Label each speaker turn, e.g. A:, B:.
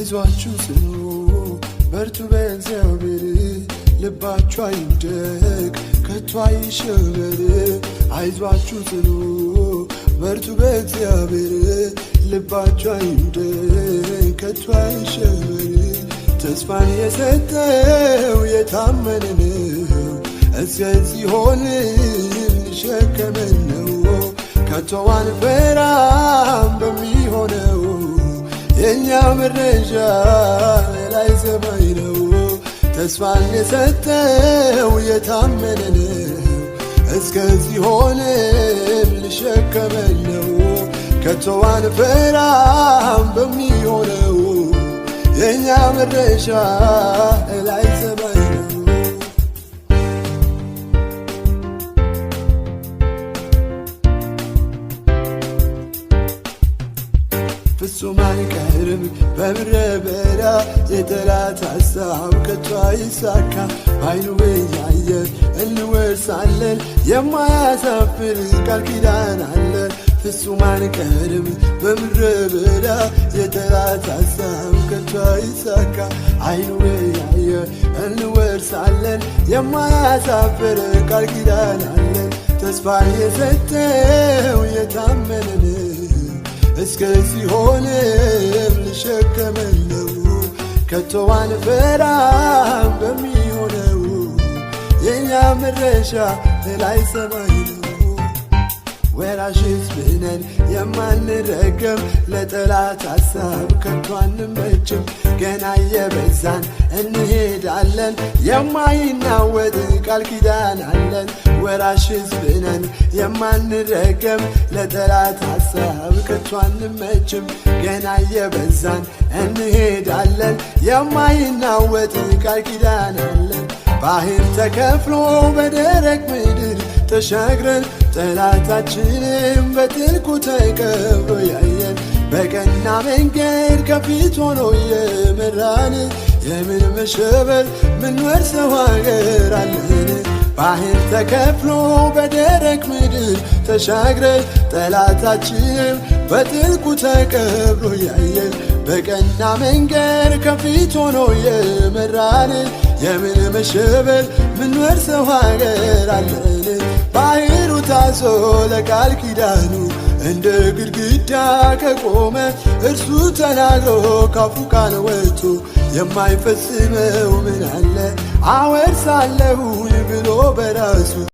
A: አይዟችሁ ጽኑ በርቱ በእግዚአብሔር ልባችሁ አይውደቅ ከቶ አይሸበር አይዟችሁ ጽኑ በርቱ በእግዚአብሔር ልባችሁ አይውደቅ ከቶ አይሸበር ተስፋን የሰጠው የታመነ ነው እስከዚህ ሆነ ሊሸከመን ነው ከቶ አንፈራም በሚሆነው የኛ መረጃ ላይ ሰማይ ነው ተስፋን የሰጠው የታመነ ነው እስከዚህ ሆነ ሊሸከመን ነው ከቶ አንፈራም በሚሆነው የኛ መረጃ ላይ ሰማይ ነው ፍጹም አንቀርም በምድረ በዳ የጠላት ሐሳብ ከቶ አይሳካ በዓይኑ እያየን እንወርሳለን የማያሳፍር ቃል ኪዳን አለን ፍጹም አንቀርም በምድረ በዳ የጠላት ሐሳብ ከቶ አይሳካ ዓይኑ እያየን እንወርሳለን የማያሳፍር ቃል ኪዳን አለን ተስፋን የሰጠው የታመነ ነው እስከዚህ ሆነ ሊሸከመን ነው ከቶ አንፈራም በሚሆነው የኛ መድረሻ ላይ ሰማይ ነው ወራሽ ሕዝብ ነን የማንረገም ለጠላት ሐሳብ ከቶ አንመችም ገና እየበዛን እንሄዳለን የማይናወጥ ቃል ኪዳን አለን ወራሽ ሕዝብ ነን የማንረገም ለጠላት ሐሳብ ከቶ አንመችም ገና እየበዛን እንሄዳለን የማይናወጥ ቃል ኪዳን አለን ባህር ተከፍሎ በደረቅ ምድር ተሻግረን ጠላታችንም በጥልቁ ተቀብሮ ያየን በቀና መንገድ ከፊት ሆኖ የመራን የምን መሸበር ምን ወርሰው ሀገር አለን ባህር ተከፍሎ በደረቅ ምድር ተሻግረን ጠላታችንም በጥልቁ ተቀብሮ ያየን በቀና መንገድ ከፊት ሆኖ የመራን የምን መሸበር ምን ወርሰው ሀገር አለን ባህሩ ታዞ ለቃል ኪዳኑ እንደ ግድግዳ ከቆመ እርሱ ተናግሮ ካፉ ቃል ወጥቶ የማይፈጽመው ምን አለ አወርሳለሁ ብሎ በራሱ